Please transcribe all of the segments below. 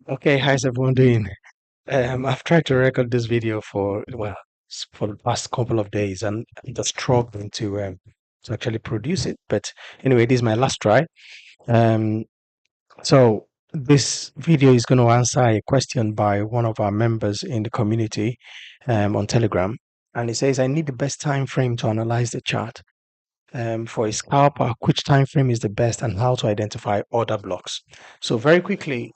Okay, how's everyone doing? I've tried to record this video for for the past couple of days, and I'm just struggling to actually produce it. But anyway, this is my last try. Um, so this video is going to answer a question by one of our members in the community on Telegram, and it says, "I need the best time frame to analyze the chart." For a scalper, which time frame is the best and how to identify order blocks. So very quickly,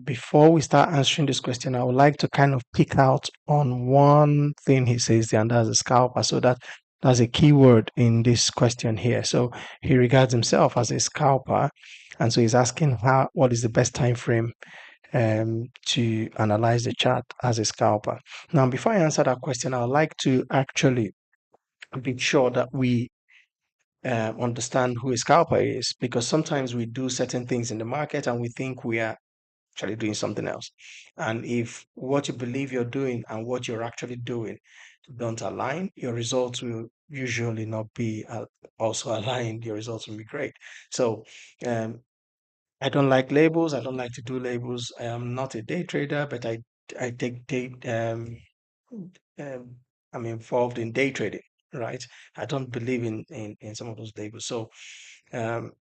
before we start answering this question, I would like to kind of pick out on one thing he says there, and that's a scalper. So that's a key word in this question here. So he regards himself as a scalper, and so he's asking what is the best time frame to analyze the chart as a scalper. Now, before I answer that question, I would like to actually be sure that we understand who a scalper is, because sometimes we do certain things in the market and we think we are actually doing something else. And if what you believe you're doing and what you're actually doing don't align, your results will usually not be also aligned. Your results will be great. So um, I don't like labels. I don't like to do labels. I am not a day trader, but I take day um, I'm involved in day trading, right? I don't believe in some of those labels. So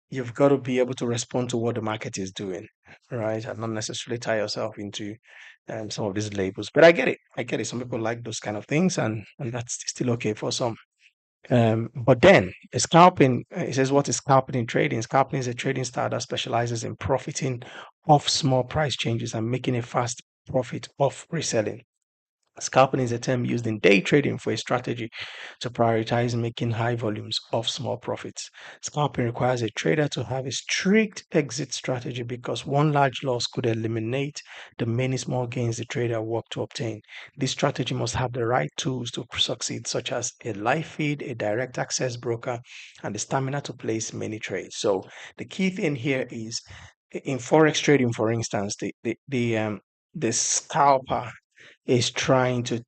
you've got to be able to respond to what the market is doing, right? And not necessarily tie yourself into some of these labels. But I get it. I get it. Some people like those kind of things, and that's still okay for some. But then scalping, it says, what is scalping in trading? Scalping is a trading style that specializes in profiting off small price changes and making a fast profit off reselling. Scalping is a term used in day trading for a strategy to prioritize making high volumes of small profits. Scalping requires a trader to have a strict exit strategy because one large loss could eliminate the many small gains the trader worked to obtain. This strategy must have the right tools to succeed, such as a live feed, a direct access broker, and the stamina to place many trades. So the key thing here is in forex trading, for instance, the scalper is trying to,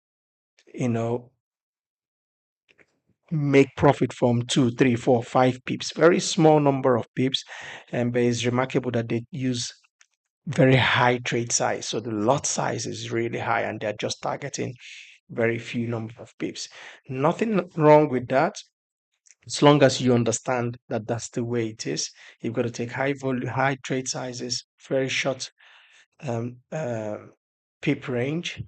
you know, make profit from 2, 3, 4, 5 pips, very small number of pips. And but it's remarkable that they use very high trade size. So the lot size is really high and they're just targeting very few number of pips. Nothing wrong with that. As long as you understand that that's the way it is, you've got to take high volume, high trade sizes, very short um, uh, pip range,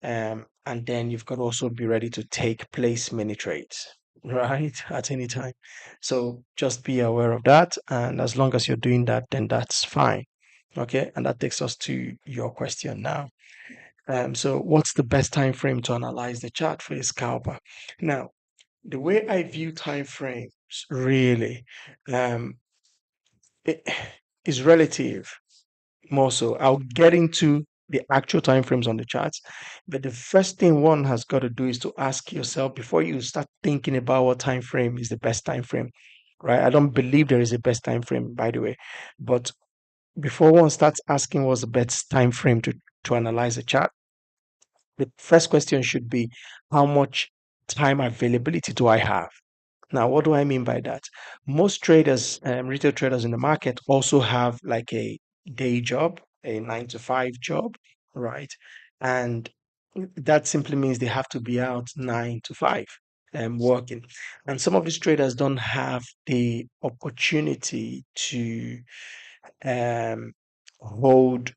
and then you've got to also be ready to take place many trades, right, at any time. So just be aware of that. And as long as you're doing that, then that's fine. Okay. And that takes us to your question now. So what's the best time frame to analyze the chart for a scalper? Now, the way I view time frames really um, it is relative more so. I'll get into the actual time frames on the charts, but the first thing one has got to do is to ask yourself before you start thinking about what time frame is the best time frame, right? I don't believe there is a best time frame, by the way, but before one starts asking what's the best time frame to analyze a chart, the first question should be how much time availability do I have? Now, what do I mean by that? Most traders, retail traders in the market, also have like a day job, a 9 to 5 job, right? And that simply means they have to be out 9 to 5 working. And some of these traders don't have the opportunity to um, hold,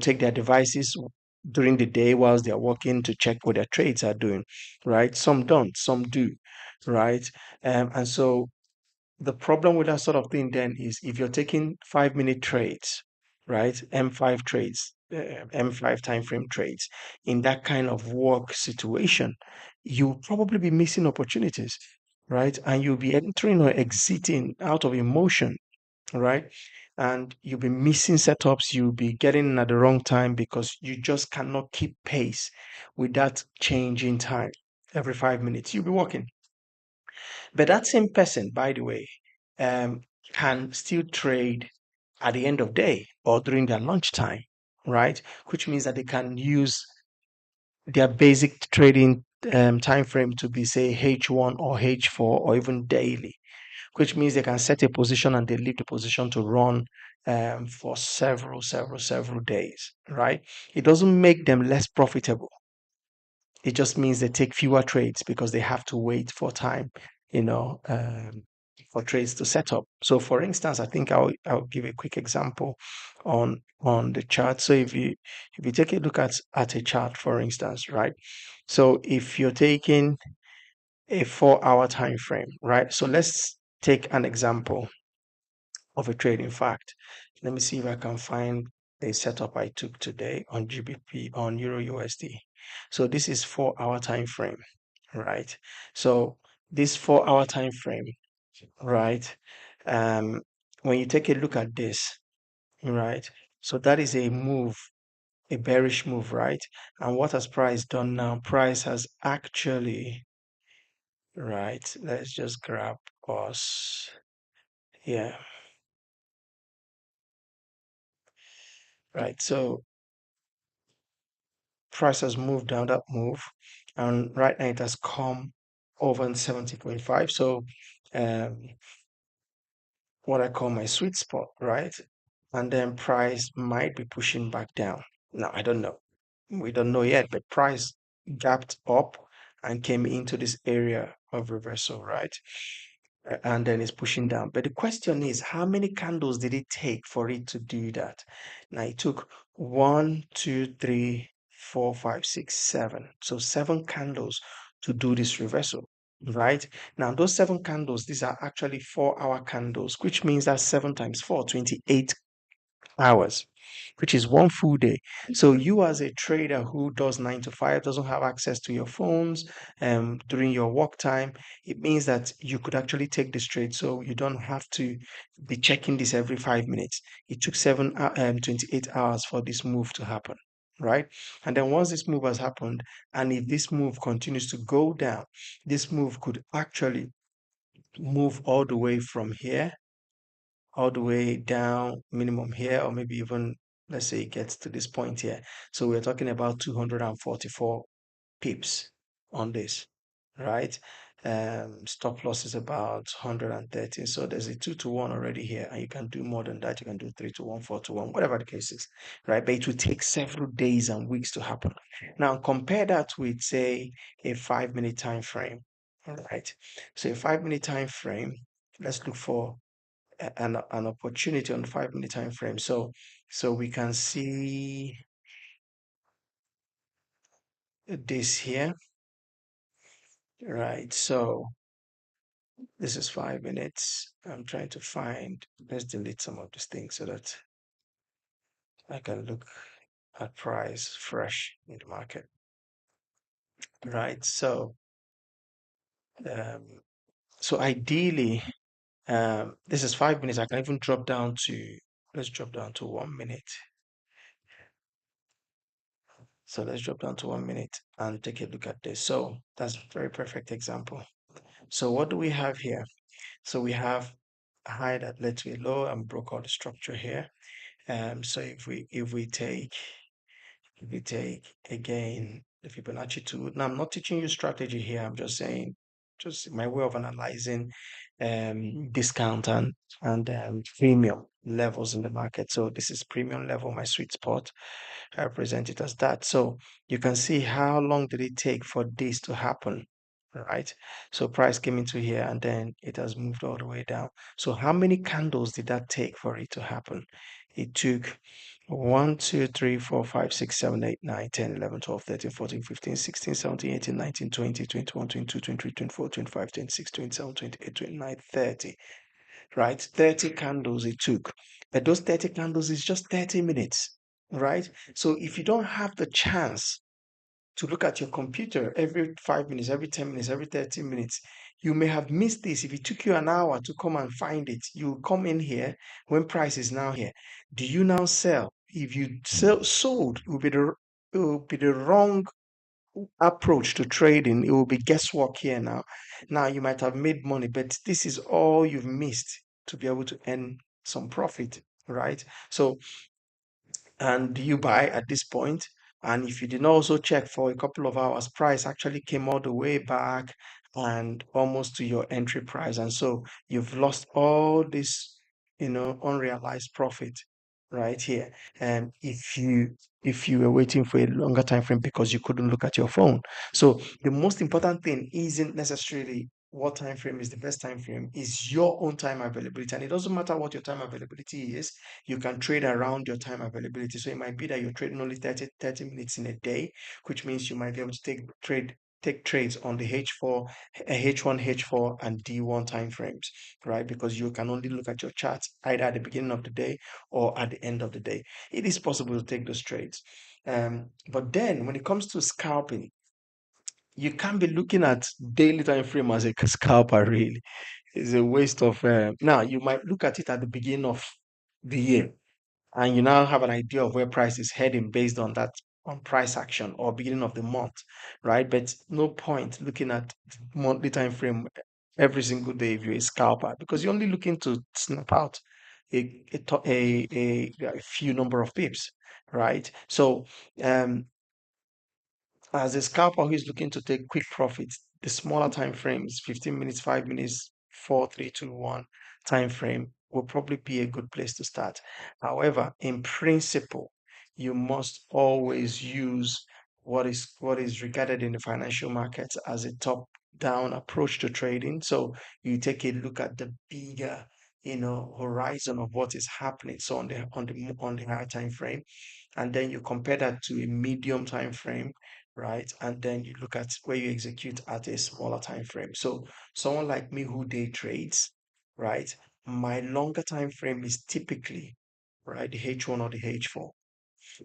take their devices during the day whilst they're working to check what their trades are doing, right? Some don't, some do, right? And so the problem with that sort of thing then is if you're taking 5 minute trades, right? M5 trades, M5 time frame trades in that kind of work situation, you'll probably be missing opportunities, right? And you'll be entering or exiting out of emotion, right? And you'll be missing setups, you'll be getting in at the wrong time because you just cannot keep pace with that change in time. Every 5 minutes, you'll be working. But that same person, by the way, um, can still trade at the end of day or during their lunchtime, right? Which means that they can use their basic trading time frame to be, say, H1 or H4 or even daily. which means they can set a position and they leave the position to run for several days, right? It doesn't make them less profitable. It just means they take fewer trades because they have to wait for time, you know, for trades to set up. So, for instance, I think I'll give a quick example on the chart. So, if you take a look at a chart, for instance, right? So, if you're taking a 4 hour time frame, right? So, let's take an example of a trade. In fact, let me see if I can find a setup I took today on GBP on Euro USD. So this is 4 hour time frame, right? So this 4 hour time frame, right? Um, when you take a look at this, right? So that is a move, a bearish move, right? And what has price done now? Price has actually, right? Let's just grab us. Yeah, right. So price has moved down that move, and right now it has come over in 70.5. So um, what I call my sweet spot, right? And then price might be pushing back down. Now I don't know. We don't know yet, but price gapped up and came into this area of reversal, right? And then it's pushing down. But the question is, how many candles did it take for it to do that? Now it took 1, 2, 3, 4, 5, 6, 7. So 7 candles to do this reversal, right? Now those 7 candles, these are actually 4 hour candles, which means that 7 times 4, 28 hours, which is one full day. So you as a trader who does 9 to 5, doesn't have access to your phones during your work time, it means that you could actually take this trade. So you don't have to be checking this every 5 minutes. It took 28 hours for this move to happen. Right. And then once this move has happened, and if this move continues to go down, this move could actually move all the way from here all the way down minimum here, or maybe even, let's say it gets to this point here. So we're talking about 244 pips on this, right? Stop loss is about 130. So there's a 2 to 1 already here, and you can do more than that. You can do 3 to 1, 4 to 1, whatever the case is, right? But it will take several days and weeks to happen. Now compare that with, say, a 5 minute time frame. All right. So a 5 minute time frame, let's look for an opportunity on the 5 minute time frame. So we can see this here, right? So this is 5 minutes. I'm trying to find, let's delete some of these things so that I can look at price fresh in the market, right? Um, so ideally, this is 5 minutes. I can even drop down to, let's drop down to 1 minute. So let's drop down to 1 minute and take a look at this. So that's a very perfect example. So what do we have here? So we have a high that led to a low and broke out the structure here. So if we take again the Fibonacci tool. Now I'm not teaching you strategy here. I'm just saying, just my way of analyzing discount and premium levels in the market. So this is premium level, my sweet spot. I represent it as that. So you can see how long did it take for this to happen, right? So price came into here and then it has moved all the way down. So how many candles did that take for it to happen? It took 1, 2, 3, 4, 5, 6, 7, 8, 9, 10, 11, 12, 13, 14, 15, 16, 17, 18, 19, 20, 21, 22, 23, 24, 25, 26, 27, 28, 29, 30, right? 30 candles it took. But those 30 candles is just 30 minutes, right? So if you don't have the chance to look at your computer every 5 minutes, every 10 minutes, every 30 minutes, you may have missed this. If it took you an hour to come and find it, you come in here when price is now here. Do you now sell? If you sold, it will be the wrong approach to trading. It will be guesswork here now. Now you might have made money, but this is all you've missed to be able to earn some profit, right? So, and you buy at this point, and if you did not also check for a couple of hours, price actually came all the way back and almost to your entry price. And so you've lost all this, unrealized profit right here. And if you were waiting for a longer time frame because you couldn't look at your phone. So the most important thing isn't necessarily what time frame is the best time frame, is your own time availability. And it doesn't matter what your time availability is, you can trade around your time availability. So it might be that you're trading only 30 minutes in a day, which means you might be able to take trades on the H4, H1, H4, and D1 time frames, right? Because you can only look at your charts either at the beginning of the day or at the end of the day. It is possible to take those trades. But then when it comes to scalping, you can't be looking at daily time frame as a scalper, really. It's a waste of now you might look at it at the beginning of the year, and you now have an idea of where price is heading based on that, on price action or beginning of the month, right? But no point looking at monthly time frame every single day if you're a scalper, because you're only looking to snap out a few number of pips, right? So um as a scalper who is looking to take quick profits, the smaller time frames, 15 minutes, 5 minutes, 4, 3, 2, 1 time frame will probably be a good place to start. However, in principle, you must always use what is regarded in the financial markets as a top-down approach to trading. So you take a look at the bigger, horizon of what is happening. So on the higher time frame, and then you compare that to a medium time frame, right? And then you look at where you execute at a smaller time frame. So someone like me who day trades, right? My longer time frame is typically, right, the H1 or the H4.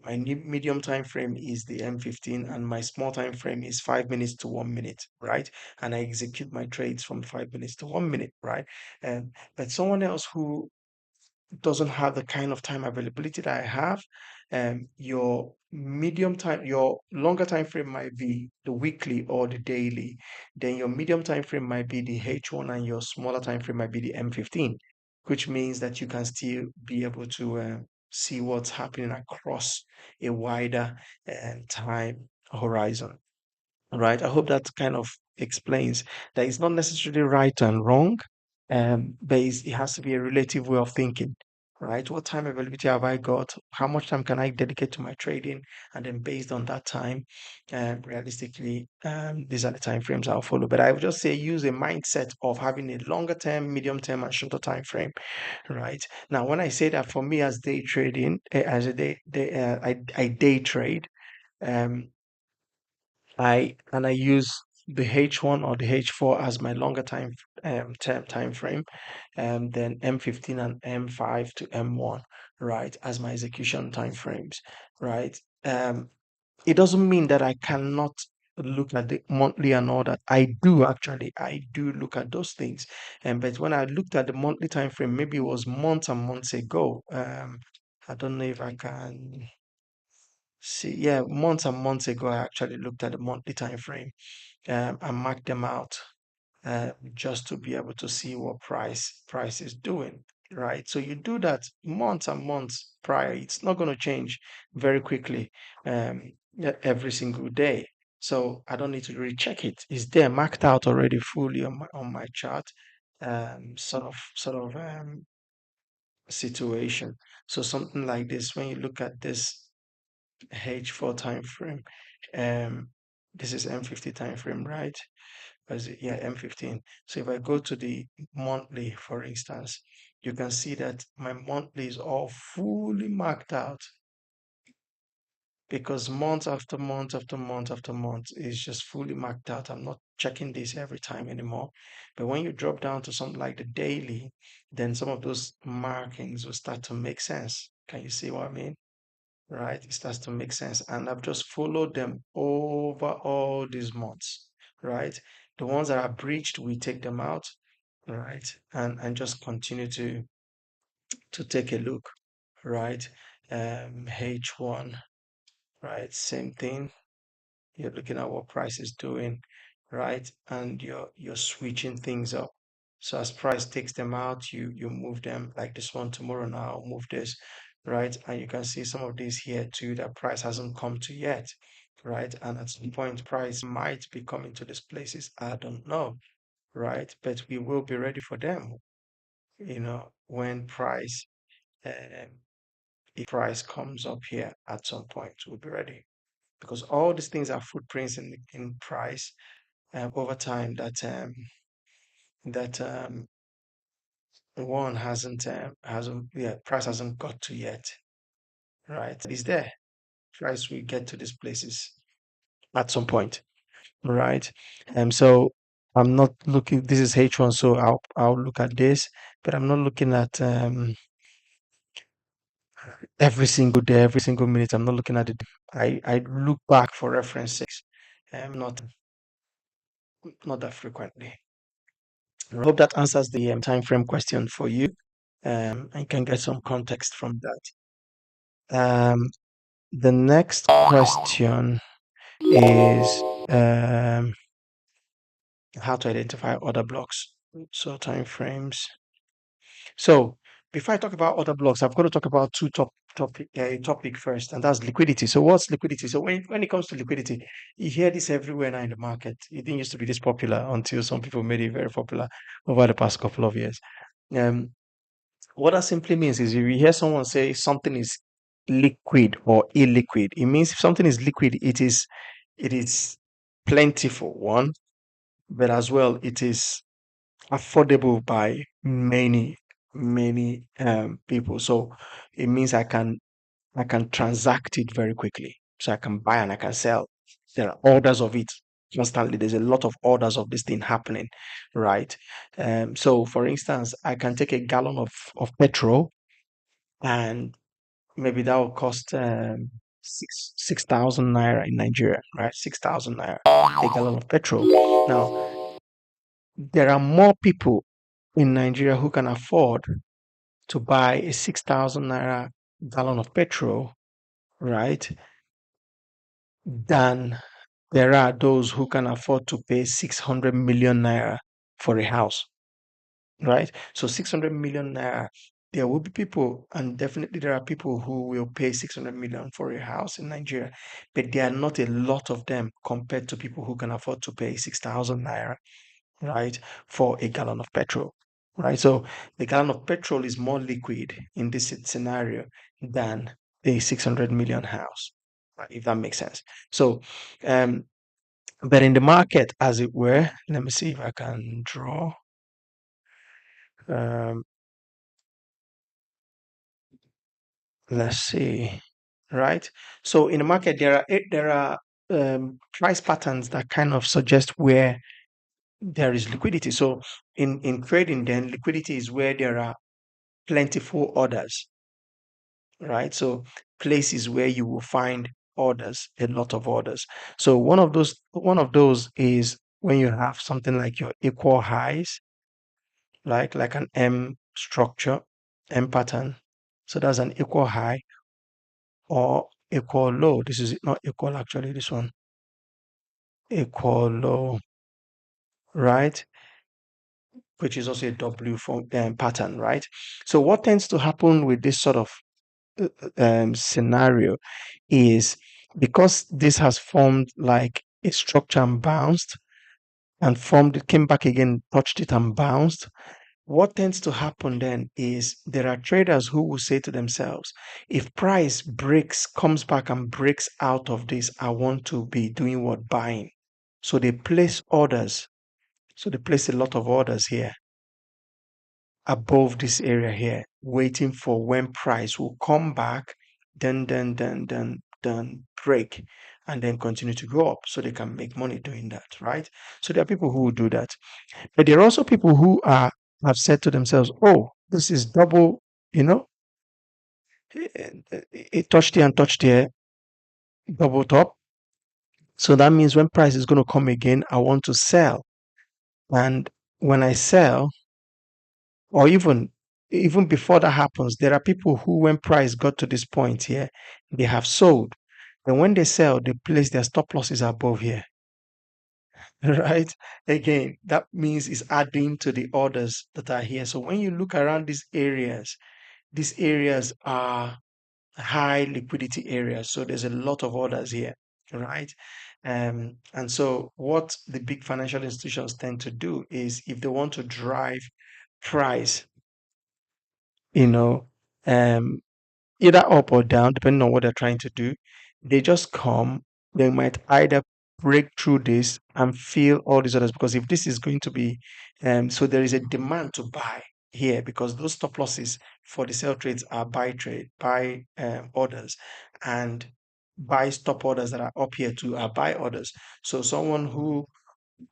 My medium time frame is the M15, and my small time frame is 5 minutes to 1 minute, right? And I execute my trades from 5 minutes to 1 minute, right? But someone else who doesn't have the kind of time availability that I have, your longer time frame might be the weekly or the daily. Then your medium time frame might be the H1, and your smaller time frame might be the M15, which means that you can still be able to see what's happening across a wider time horizon. Right. I hope that kind of explains that it's not necessarily right and wrong, but it has to be a relative way of thinking, right? What time availability have I got? How much time can I dedicate to my trading? And then based on that time, realistically, these are the time frames I'll follow. But I would just say use a mindset of having a longer term, medium term, and shorter time frame, right? Now, when I say that for me as day trading, as a I day trade. Um, I use the H1 or the H4 as my longer time frame, then M15 and M5 to M1, right, as my execution time frames, right? Um, it doesn't mean that I cannot look at the monthly and all that. I do look at those things. And but when I looked at the monthly time frame, maybe it was months and months ago. I don't know if I can see. Yeah, months and months ago, I actually looked at the monthly time frame, and mark them out, just to be able to see what price is doing, right? So you do that months and months prior. It's not going to change very quickly, every single day. So I don't need to recheck it. It's there marked out already fully on my chart, sort of situation. So something like this, when you look at this H4 time frame, um, this is M50 time frame, right? As yeah, M15. So if I go to the monthly, for instance, you can see that my monthly is all fully marked out, because month after month after month after month is just fully marked out. I'm not checking this every time anymore. But when you drop down to something like the daily, then some of those markings will start to make sense. Can you see what I mean? Right? It starts to make sense. And I've just followed them over all these months, right? The ones that are breached, we take them out, right? And just continue to take a look, right? H1, right? Same thing. You're looking at what price is doing, right? And you're switching things up. So as price takes them out, you move them like this one tomorrow. Now I'll move this, right? And you can see some of these here too that price hasn't come to yet. right? And at some point, price might be coming to these places. I don't know, right? But we will be ready for them, when um, if price comes up here at some point, we'll be ready because all these things are footprints in price over time that one price hasn't got to yet, right? It's there. Price will get to these places at some point, right? So I'm not looking. This is H1, so I'll look at this, but I'm not looking at every single day, every single minute. I'm not looking at it. I look back for references, not that frequently. I hope that answers the time frame question for you. And you can get some context from that. The next question is how to identify other blocks. So time frames. So before I talk about other blocks, I've got to talk about two topic first, and that's liquidity. So what's liquidity? So when it comes to liquidity, you hear this everywhere now in the market. It didn't used to be this popular until some people made it very popular over the past couple of years. Um, what that simply means is if you hear someone say something is liquid or illiquid, it means if something is liquid, it is plentiful, one, but as well it is affordable by many people. So it means I can transact it very quickly. So I can buy and I can sell. There are orders of it constantly. There's a lot of orders of this thing happening, right? So for instance, I can take a gallon of petrol and maybe that will cost 6,000 naira in Nigeria, right? 6,000 naira a gallon of petrol. Now there are more people in Nigeria who can afford to buy a 6,000 naira gallon of petrol, right, than there are those who can afford to pay 600 million naira for a house, right? So 600 million naira, there will be people, and definitely there are people who will pay 600 million for a house in Nigeria, but there are not a lot of them compared to people who can afford to pay 6,000 naira, right, for a gallon of petrol, right? So the gallon of petrol is more liquid in this scenario than a 600 million house, right, if that makes sense. So, but in the market, as it were, let me see if I can draw. Um, let's see, right? So in the market, there are price patterns that kind of suggest where there is liquidity. So in trading, then liquidity is where there are plentiful orders, right? So places where you will find orders, a lot of orders. So one of those is when you have something like your equal highs, like an M structure, M pattern. So that's an equal high or equal low. This is not equal actually, this one. Equal low, right? Which is also a W form pattern, right? So what tends to happen with this sort of scenario is because this has formed like a structure and bounced and formed it, came back again, touched it and bounced. What tends to happen then is there are traders who will say to themselves, if price comes back and breaks out of this, I want to be doing what? Buying. So they place orders. So they place a lot of orders here above this area here, waiting for when price will come back, then break, and then continue to go up so they can make money doing that, right? So there are people who will do that. But there are also people who have said to themselves, oh, this is double, you know, it touched here and touched here, double top. So that means when price is going to come again, I want to sell. And when I sell, or even before that happens, there are people who, when price got to this point here, they have sold. And when they sell, they place their stop losses above here, right? Again, that means it's adding to the orders that are here. So when you look around these areas are high liquidity areas. So there's a lot of orders here. right? And so what the big financial institutions tend to do is if they want to drive price, you know, um, either up or down, depending on what they're trying to do. They just come, they might either break through this and fill all these others because if this is going to be, so there is a demand to buy here because those stop losses for the sell trades are buy orders, and buy stop orders that are up here too are buy orders. So someone who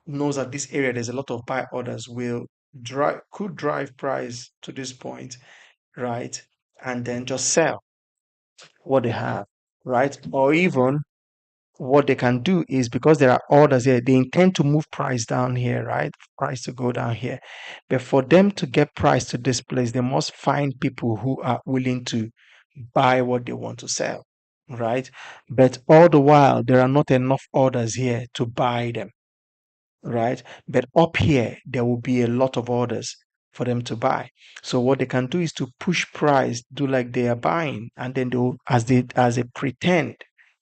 knows that this area there's a lot of buy orders will drive price to this point, right? And then just sell what they have, right? Or even what they can do is because there are orders here, they intend to move price down here, right? Price to go down here. But for them to get price to this place, they must find people who are willing to buy what they want to sell, right? But all the while, there are not enough orders here to buy them, right? But up here, there will be a lot of orders for them to buy. So what they can do is to push price, do like they are buying, and then they'll, as they pretend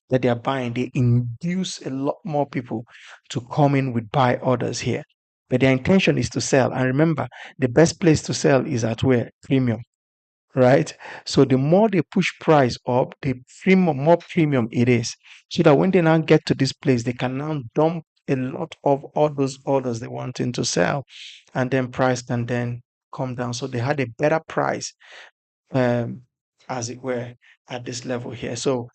that they are buying, they induce a lot more people to come in with buy orders here. But their intention is to sell. And remember, the best place to sell is at where? Premium, right? So the more they push price up, the more premium it is. So that when they now get to this place, they can now dump a lot of all those orders they wanting to sell, and then price can then come down. So they had a better price, um, as it were, at this level here. So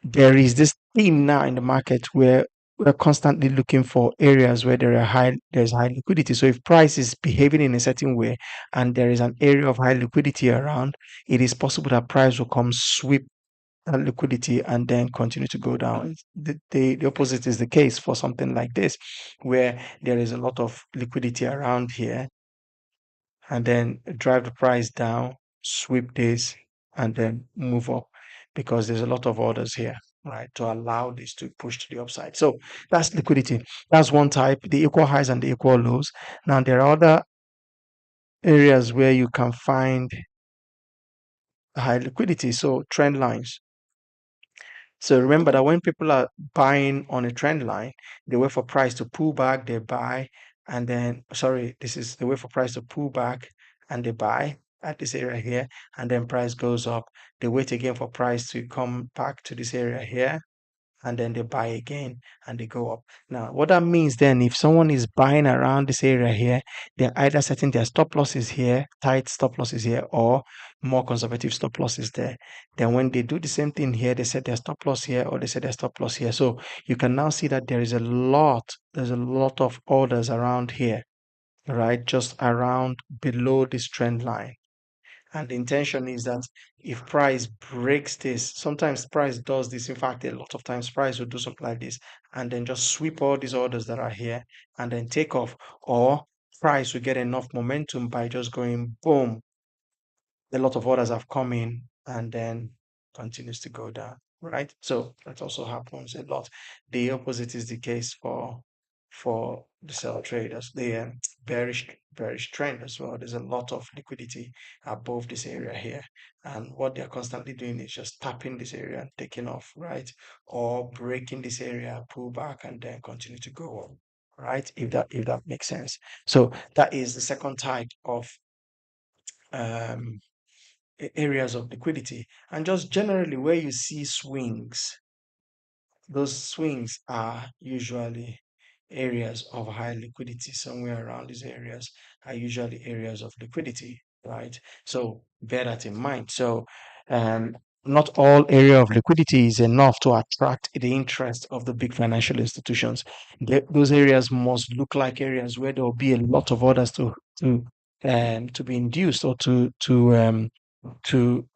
there is this theme now in the market where we're constantly looking for areas where there's high liquidity. So if price is behaving in a certain way and there is an area of high liquidity around, it is possible that price will come sweep that liquidity and then continue to go down. The opposite is the case for something like this, where there is a lot of liquidity around here and then drive the price down, sweep this, and then move up because there's a lot of orders here, right, to allow this to push to the upside. So that's liquidity. That's one type, the equal highs and the equal lows. Now, there are other areas where you can find high liquidity, so trend lines. So remember that when people are buying on a trend line, they wait for price to pull back, they buy, and then, sorry, this is the wait for price to pull back and they buy at this area here, and then price goes up. They wait again for price to come back to this area here, and then they buy again and they go up. Now, what that means then, if someone is buying around this area here, they're either setting their stop losses here, tight stop losses here, or more conservative stop losses there. Then when they do the same thing here, they set their stop loss here or they set their stop loss here. So you can now see that there's a lot of orders around here, right? Just around below this trend line. And the intention is that if price breaks this, sometimes price does this. In fact, a lot of times price will do something like this and then just sweep all these orders that are here and then take off. Or price will get enough momentum by just going boom, a lot of orders have come in and then continues to go down, right? So that also happens a lot. The opposite is the case for the sell traders. The bearish trend as well. There's a lot of liquidity above this area here, and what they're constantly doing is just tapping this area and taking off, right? Or breaking this area, pull back, and then continue to go up, right? If that makes sense. So that is the second type of um areas of liquidity. And just generally where you see swings, those swings are usually areas of high liquidity. Somewhere around these areas are usually areas of liquidity, right? So bear that in mind. So um, not all area of liquidity is enough to attract the interest of the big financial institutions. Those areas must look like areas where there will be a lot of orders to be induced or to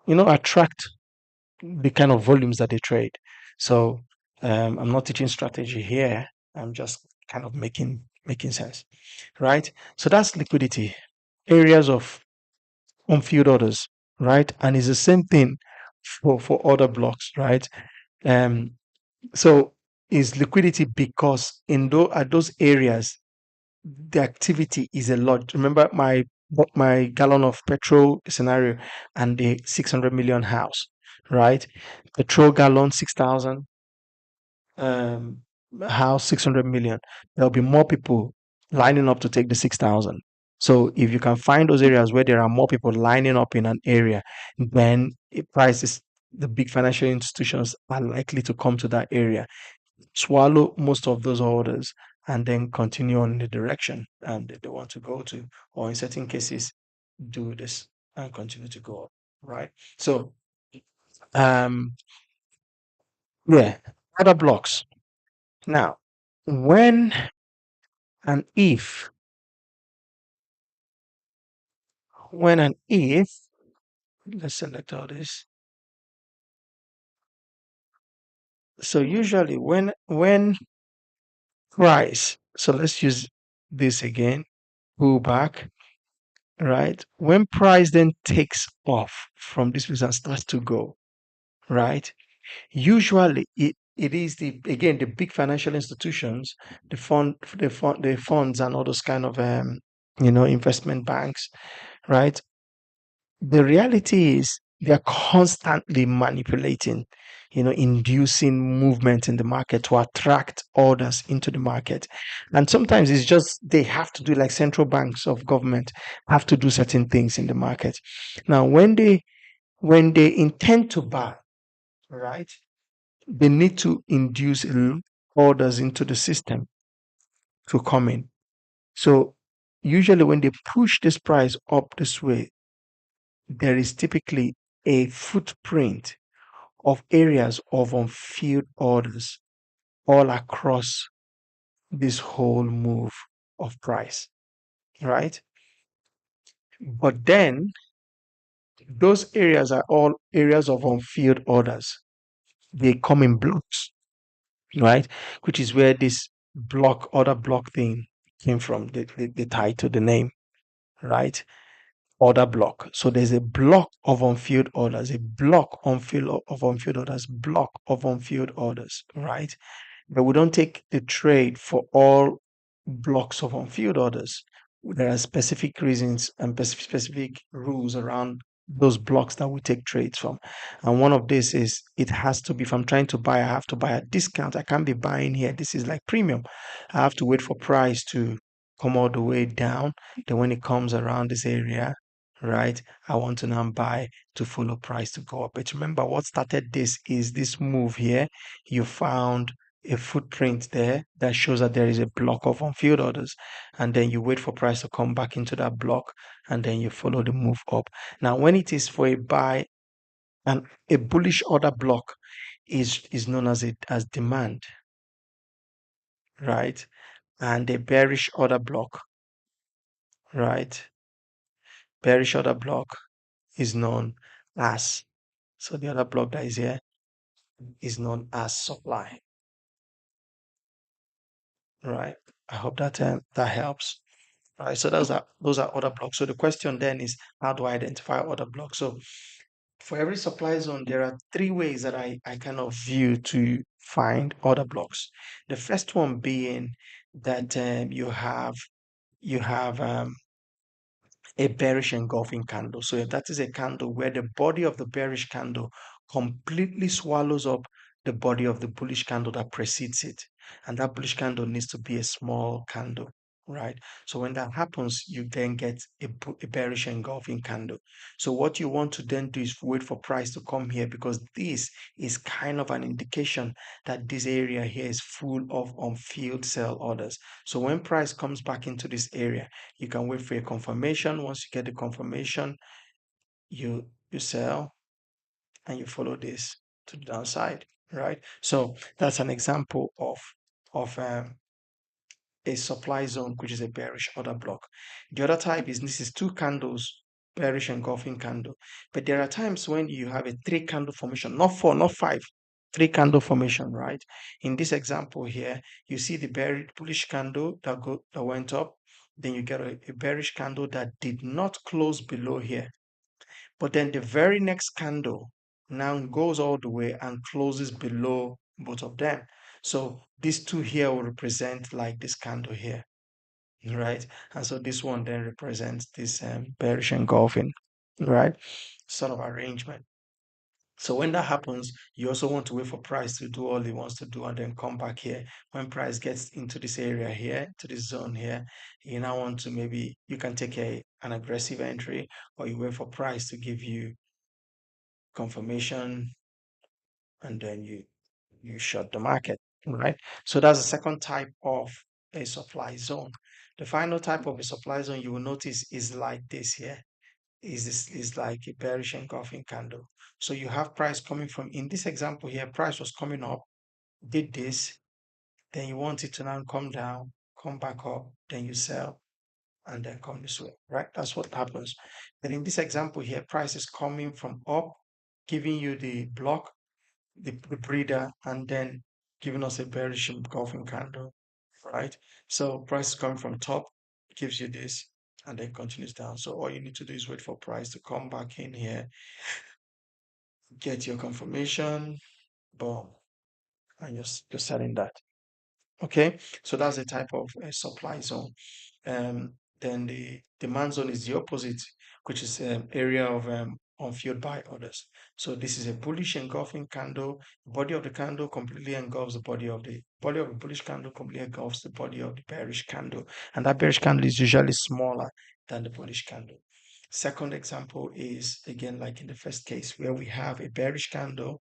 attract the kind of volumes that they trade. So I'm not teaching strategy here. I'm just kind of making sense, right? So that's liquidity, areas of unfilled orders, right? And it's the same thing for other blocks, right? Um, so is liquidity because at those areas the activity is a lot. Remember my gallon of petrol scenario and the 600 million house, right? Petrol gallon 6,000, um, house 600 million, there'll be more people lining up to take the 6,000. So if you can find those areas where there are more people lining up in an area, then prices, the big financial institutions are likely to come to that area, swallow most of those orders, and then continue on in the direction they want to go to, or in certain cases, do this and continue to go up, right? So, um, yeah, other blocks. Now, when and if, when and if, let's select all this. So usually when price, so let's use this again, pull back, right? When price then takes off from this place and starts to go, right? Usually it is the big financial institutions, the funds and all those kind of investment banks, right? The reality is they're constantly manipulating, inducing movement in the market to attract orders into the market. And sometimes it's just they have to do, like central banks of government have to do certain things in the market. Now, when they intend to buy, right, they need to induce orders into the system to come in. So usually when they push this price up this way, there is typically a footprint of areas of unfilled orders all across this whole move of price, right? But then those areas are all areas of unfilled orders. They come in blocks, right? Which is where this order block thing came from, the title, the name, right? Order block. So there's a block of unfilled orders, a block of unfilled orders, block of unfilled orders, right? But we don't take the trade for all blocks of unfilled orders. There are specific reasons and specific rules around those blocks that we take trades from. And one of this is it has to be, if I'm trying to buy, I have to buy at discount. I can't be buying here. This is like premium. I have to wait for price to come all the way down. Then when it comes around this area, right, I want to now buy to follow price to go up. But remember, what started this is this move here. You found a footprint there that shows that there is a block of unfilled orders, and then you wait for price to come back into that block, and then you follow the move up. Now, when it is for a buy, and a bullish order block is known as demand, right? And a bearish order block, right? Bearish order block is known as, so the other block that is here is known as supply, right? I hope that helps. Right, so those are order blocks. So the question then is, how do I identify order blocks? So for every supply zone, there are three ways that I kind of view to find order blocks. The first one being that you have a bearish engulfing candle. So if that is a candle where the body of the bearish candle completely swallows up the body of the bullish candle that precedes it, and that bullish candle needs to be a small candle, right? So when that happens, you then get a bearish engulfing candle. So what you want to then do is wait for price to come here, because this is kind of an indication that this area here is full of unfilled sell orders. So when price comes back into this area, you can wait for a confirmation. Once you get the confirmation, you sell and you follow this to the downside, right? So that's an example of a supply zone, which is a bearish order block. The other type is, this is two candles, bearish engulfing candle. But there are times when you have a three candle formation, not four, not five, three candle formation, right? In this example here, you see the bearish bullish candle that went up. Then you get a bearish candle that did not close below here. But then the very next candle now goes all the way and closes below both of them. So these two here will represent like this candle here, right? And so this one then represents this bearish engulfing, right? Sort of arrangement. So when that happens, you also want to wait for price to do all it wants to do and then come back here. When price gets into this area here, to this zone here, you now want to, maybe you can take an aggressive entry, or you wait for price to give you confirmation, and then you short the market, right? So that's the second type of a supply zone. The final type of a supply zone you will notice is like this here. Is like a bearish engulfing candle. So you have price coming from, in this example here, price was coming up, did this, then you want it to now come down, come back up, then you sell, and then come this way, right? That's what happens. Then in this example here, price is coming from up, giving you the block, the breeder, and then giving us a bearish engulfing candle, right? So price is coming from top, gives you this, and then continues down. So all you need to do is wait for price to come back in here, get your confirmation, boom, and you're selling that. Okay, so that's a type of supply zone. Um, then the demand zone is the opposite, which is area of unfilled by orders. So this is a bullish engulfing candle. Body of the candle completely engulfs the body of the bullish candle completely engulfs the body of the bearish candle, and that bearish candle is usually smaller than the bullish candle. Second example is again like in the first case where we have a bearish candle,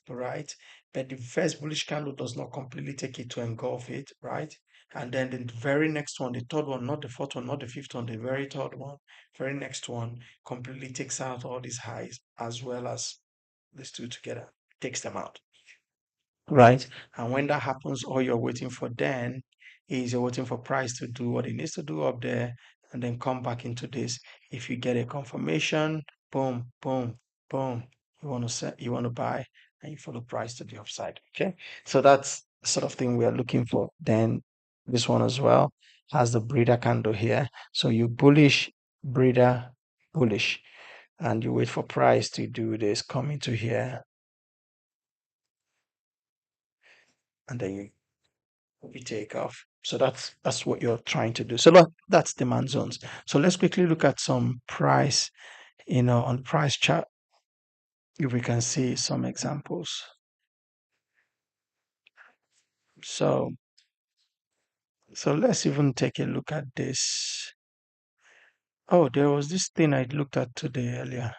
right? But the first bullish candle does not completely take it to engulf it, right? And then the very next one, the third one, not the fourth one, not the fifth one, the very third one, very next one completely takes out all these highs as well as these two together, takes them out, right? And when that happens, all you're waiting for then is you're waiting for price to do what it needs to do up there and then come back into this. If you get a confirmation, boom, boom, boom, you want to set, you want to buy, and you follow price to the upside. Okay. So that's the sort of thing we are looking for. Then this one as well has the breeder candle here. So you bullish, breeder, bullish, and you wait for price to do this, come into here, and then you take off. So that's what you're trying to do. So that's demand zones. So let's quickly look at some price, on the price chart, if we can see some examples. So so let's even take a look at this. Oh, there was this thing I looked at today earlier.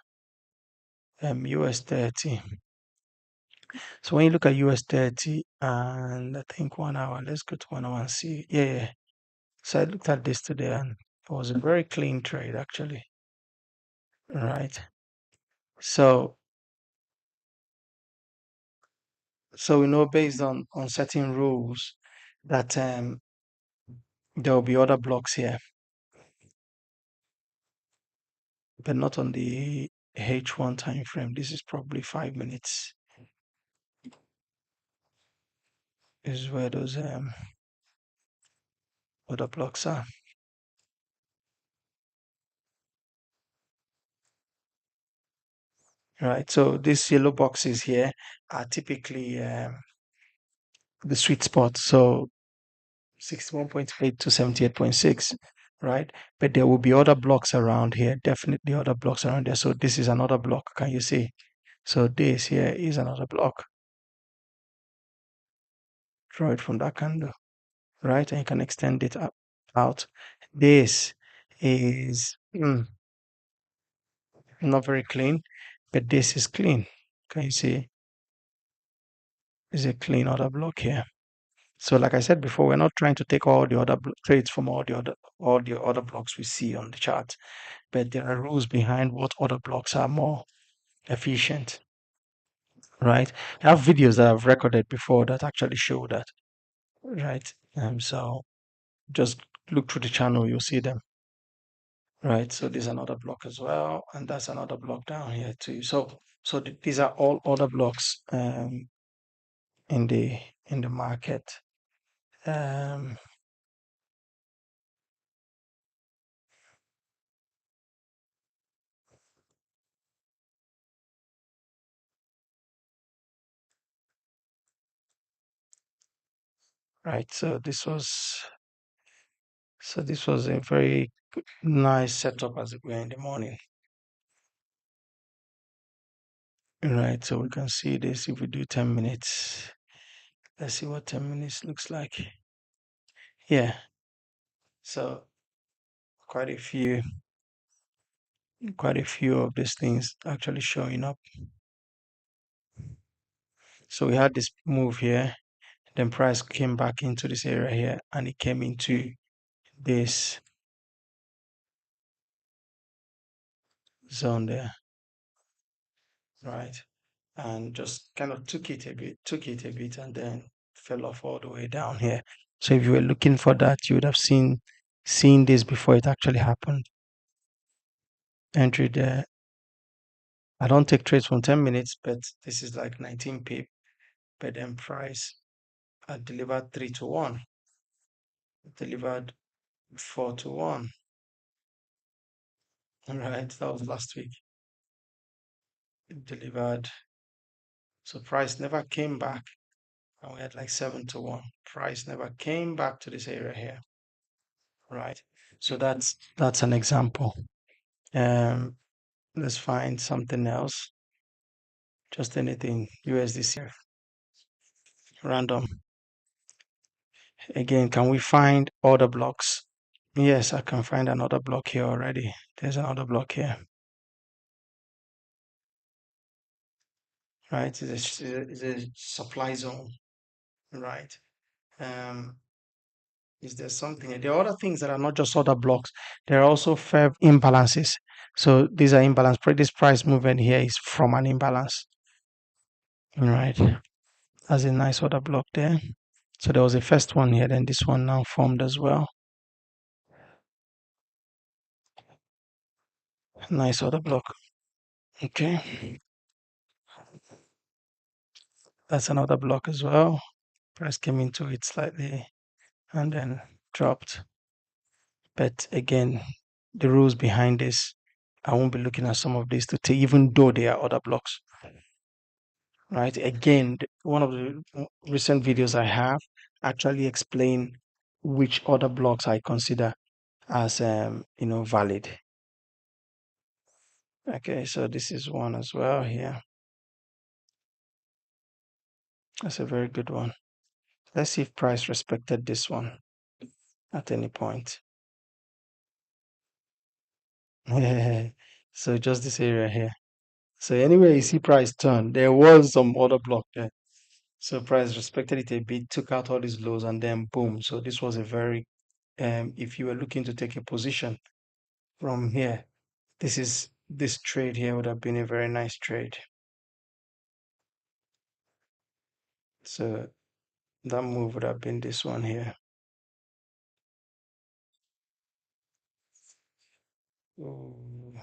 US 30. So when you look at US 30 and I think 1 hour, let's go to 1 hour and see. Yeah, yeah. So I looked at this today and it was a very clean trade actually. Right. So So we know based on certain rules that there will be other blocks here, but not on the H1 time frame. This is probably 5 minutes is where those other blocks are. Right. So these yellow boxes here are typically the sweet spot. So 61.8 to 78.6, right? But there will be other blocks around here, definitely other blocks around there. So this is another block. Can you see? So this here is another block. Draw it from that candle, right? And you can extend it up out. This is not very clean, but this is clean. Can you see? Is a clean order block here. So, like I said before, we're not trying to take all the other trades from all the other blocks we see on the chart, but there are rules behind what other blocks are more efficient, right? I have videos that I've recorded before that actually show that, right? So just look through the channel, you'll see them. Right, so there's another block as well, and that's another block down here too. So these are all other blocks in the market. Um, right, so this was a very nice setup as it were in the morning. Right, so we can see this if we do 10 minutes. Let's see what 10 minutes looks like. Yeah, so quite a few of these things actually showing up. So we had this move here, then price came back into this area here, and it came into this zone there, right? And just kind of took it a bit, and then fell off all the way down here. So if you were looking for that, you would have seen this before it actually happened. Entry there. I don't take trades from 10 minutes, but this is like 19 pip. But then price I delivered 3 to 1, delivered 4 to 1. All right, that was last week. It delivered. So price never came back. And we had like 7 to 1. Price never came back to this area here. Right. So that's an example. Um, let's find something else. Just anything. USDC random. Again, can we find other blocks? Yes, I can find another block here already. There's another block here. Right? It's a supply zone. Right. Um, is there something? There are other things that are not just other blocks. There are also fair imbalances. So these are imbalance. This price movement here is from an imbalance. Right. That's a nice order block there. So there was a first one here, then this one now formed as well. Nice order block. Okay. That's another block as well. Price came into it slightly and then dropped. But again, the rules behind this, I won't be looking at some of these to take, even though they are other blocks. Right. Again, one of the recent videos I have actually explain which other blocks I consider as valid. Okay, so this is one as well here. That's a very good one. Let's see if price respected this one at any point. So just this area here. So anyway, you see price turn, there was some other block there. So price respected it a bit, took out all these lows, and then boom. So this was a very, if you were looking to take a position from here, this trade here would have been a very nice trade. So that move would have been this one here. Ooh.